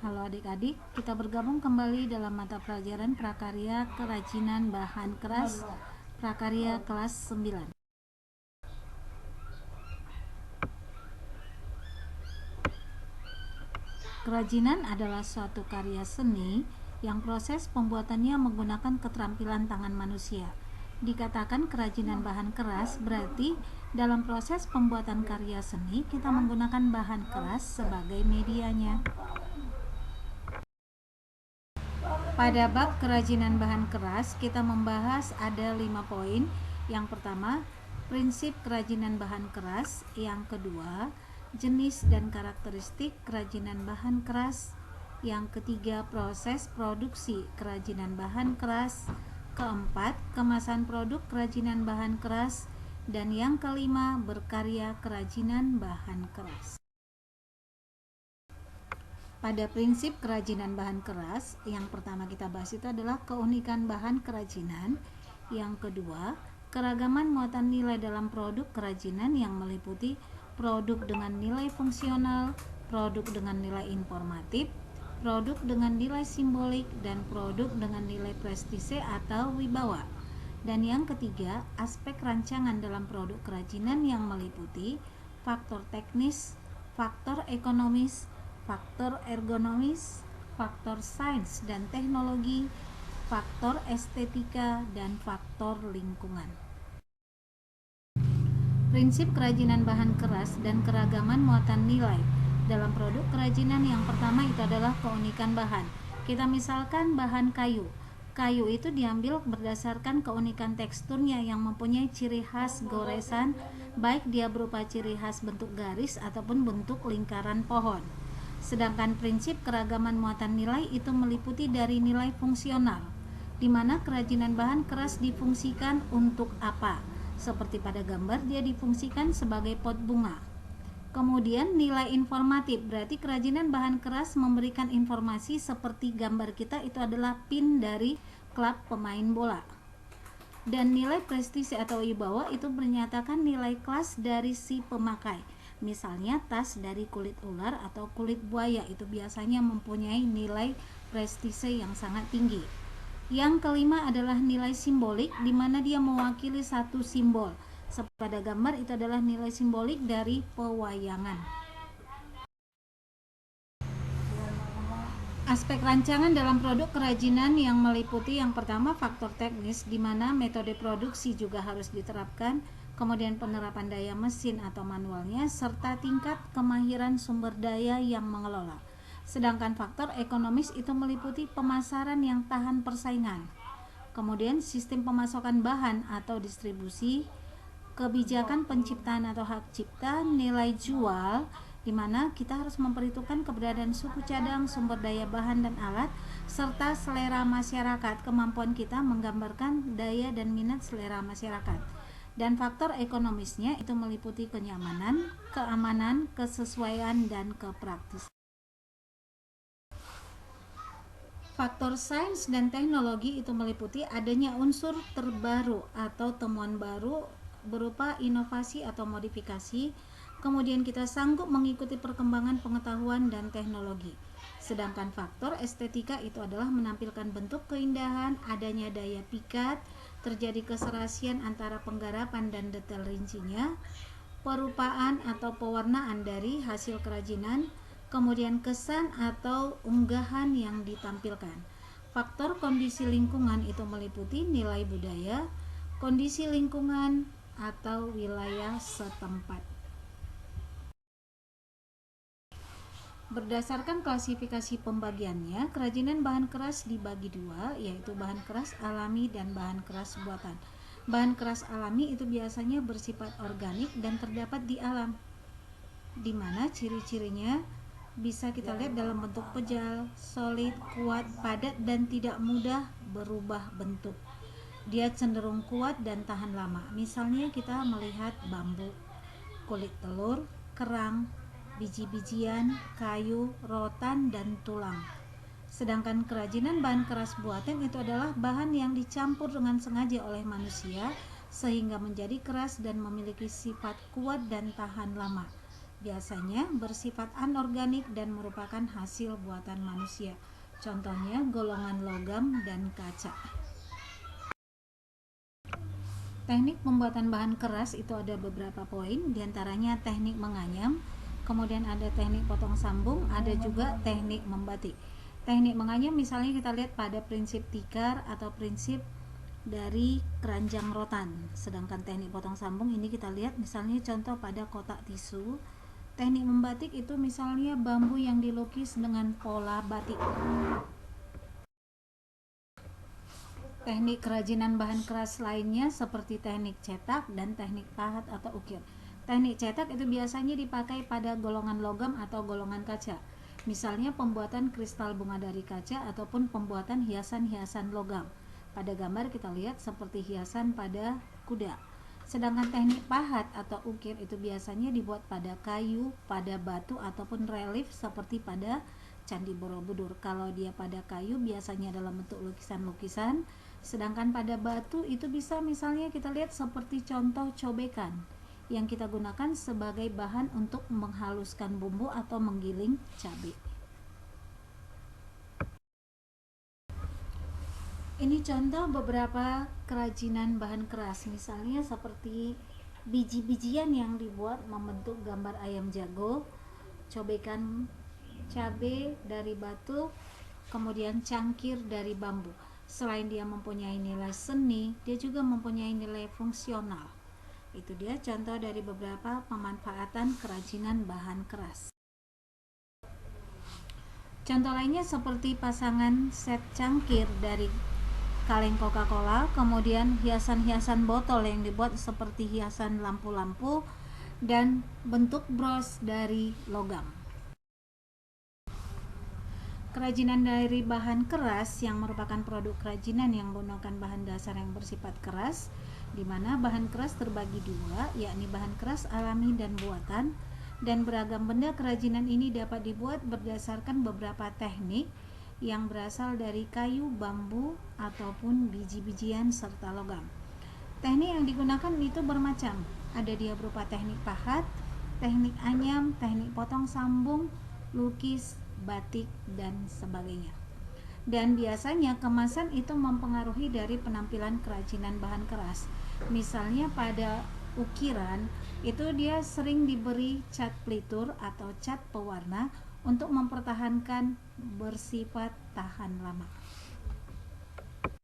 Halo adik-adik, kita bergabung kembali dalam mata pelajaran prakarya kerajinan bahan keras prakarya kelas 9. Kerajinan adalah suatu karya seni yang proses pembuatannya menggunakan keterampilan tangan manusia. Dikatakan kerajinan bahan keras berarti dalam proses pembuatan karya seni kita menggunakan bahan keras sebagai medianya. Pada bab kerajinan bahan keras, kita membahas ada 5 poin. Yang pertama, prinsip kerajinan bahan keras. Yang kedua, jenis dan karakteristik kerajinan bahan keras. Yang ketiga, proses produksi kerajinan bahan keras. Keempat, kemasan produk kerajinan bahan keras. Dan yang kelima, berkarya kerajinan bahan keras. Pada prinsip kerajinan bahan keras, yang pertama kita bahas itu adalah keunikan bahan kerajinan. Yang kedua, keragaman muatan nilai dalam produk kerajinan yang meliputi produk dengan nilai fungsional, produk dengan nilai informatif, produk dengan nilai simbolik, dan produk dengan nilai prestise atau wibawa. Dan yang ketiga, aspek rancangan dalam produk kerajinan yang meliputi faktor teknis, faktor ekonomis, faktor ergonomis, faktor sains dan teknologi, faktor estetika, dan faktor lingkungan. Prinsip kerajinan bahan keras dan keragaman muatan nilai dalam produk kerajinan yang pertama itu adalah keunikan bahan. Kita misalkan bahan kayu. Kayu itu diambil berdasarkan keunikan teksturnya yang mempunyai ciri khas goresan, baik dia berupa ciri khas bentuk garis ataupun bentuk lingkaran pohon. Sedangkan prinsip keragaman muatan nilai itu meliputi dari nilai fungsional, di mana kerajinan bahan keras difungsikan untuk apa? Seperti pada gambar, dia difungsikan sebagai pot bunga. Kemudian nilai informatif, berarti kerajinan bahan keras memberikan informasi seperti gambar kita itu adalah pin dari klub pemain bola. Dan nilai prestise atau wibawa itu menyatakan nilai kelas dari si pemakai. Misalnya tas dari kulit ular atau kulit buaya itu biasanya mempunyai nilai prestise yang sangat tinggi. Yang kelima adalah nilai simbolik, di mana dia mewakili satu simbol. Pada gambar itu adalah nilai simbolik dari pewayangan. Aspek rancangan dalam produk kerajinan yang meliputi yang pertama faktor teknis, di mana metode produksi juga harus diterapkan, kemudian penerapan daya mesin atau manualnya, serta tingkat kemahiran sumber daya yang mengelola. Sedangkan faktor ekonomis itu meliputi pemasaran yang tahan persaingan, kemudian sistem pemasokan bahan atau distribusi, kebijakan penciptaan atau hak cipta, nilai jual, di mana kita harus memperhitungkan keberadaan suku cadang, sumber daya bahan dan alat, serta selera masyarakat, kemampuan kita menggambarkan daya dan minat selera masyarakat. Dan faktor ekonomisnya itu meliputi kenyamanan, keamanan, kesesuaian, dan kepraktisan. Faktor sains dan teknologi itu meliputi adanya unsur terbaru atau temuan baru berupa inovasi atau modifikasi, kemudian kita sanggup mengikuti perkembangan pengetahuan dan teknologi. Sedangkan faktor estetika itu adalah menampilkan bentuk keindahan, adanya daya pikat, terjadi keserasian antara penggarapan dan detail rincinya, perupaan atau pewarnaan dari hasil kerajinan, kemudian kesan atau unggahan yang ditampilkan. Faktor kondisi lingkungan itu meliputi nilai budaya, kondisi lingkungan atau wilayah setempat. Berdasarkan klasifikasi pembagiannya, kerajinan bahan keras dibagi dua, yaitu bahan keras alami dan bahan keras buatan. Bahan keras alami itu biasanya bersifat organik dan terdapat di alam, di mana ciri-cirinya bisa kita lihat dalam bentuk pejal, solid, kuat, padat, dan tidak mudah berubah bentuk. Dia cenderung kuat dan tahan lama. Misalnya kita melihat bambu, kulit telur, kerang, biji-bijian, kayu, rotan, dan tulang. Sedangkan kerajinan bahan keras buatan itu adalah bahan yang dicampur dengan sengaja oleh manusia sehingga menjadi keras dan memiliki sifat kuat dan tahan lama. biasanya bersifat anorganik dan merupakan hasil buatan manusia. Contohnya golongan logam dan kaca. Teknik pembuatan bahan keras itu ada beberapa poin, diantaranya teknik menganyam, kemudian ada teknik potong sambung, ada juga teknik membatik. Teknik menganyam misalnya kita lihat pada prinsip tikar atau prinsip dari keranjang rotan. Sedangkan teknik potong sambung ini kita lihat misalnya contoh pada kotak tisu. Teknik membatik itu misalnya bambu yang dilukis dengan pola batik. Teknik kerajinan bahan keras lainnya seperti teknik cetak dan teknik pahat atau ukir. Teknik cetak itu biasanya dipakai pada golongan logam atau golongan kaca. Misalnya pembuatan kristal bunga dari kaca ataupun pembuatan hiasan-hiasan logam. Pada gambar kita lihat seperti hiasan pada kuda. Sedangkan teknik pahat atau ukir itu biasanya dibuat pada kayu, pada batu ataupun relief seperti pada Candi Borobudur. Kalau dia pada kayu biasanya dalam bentuk lukisan-lukisan, sedangkan pada batu itu bisa misalnya kita lihat seperti contoh cobekan yang kita gunakan sebagai bahan untuk menghaluskan bumbu atau menggiling cabai. Ini contoh beberapa kerajinan bahan keras, misalnya seperti biji-bijian yang dibuat membentuk gambar ayam jago, cobekan cabai dari batu, kemudian cangkir dari bambu. Selain dia mempunyai nilai seni, dia juga mempunyai nilai fungsional. Itu dia contoh dari beberapa pemanfaatan kerajinan bahan keras. Contoh lainnya seperti pasangan set cangkir dari kaleng Coca-Cola, kemudian hiasan-hiasan botol yang dibuat seperti hiasan lampu-lampu, dan bentuk bros dari logam. Kerajinan dari bahan keras yang merupakan produk kerajinan yang menggunakan bahan dasar yang bersifat keras, di mana bahan keras terbagi dua, yakni bahan keras alami dan buatan, dan beragam benda kerajinan ini dapat dibuat berdasarkan beberapa teknik yang berasal dari kayu, bambu, ataupun biji-bijian serta logam. Teknik yang digunakan itu bermacam, ada dia berupa teknik pahat, teknik anyam, teknik potong sambung, lukis, batik, dan sebagainya. Dan biasanya kemasan itu mempengaruhi dari penampilan kerajinan bahan keras. Misalnya pada ukiran itu dia sering diberi cat pelitur atau cat pewarna untuk mempertahankan bersifat tahan lama.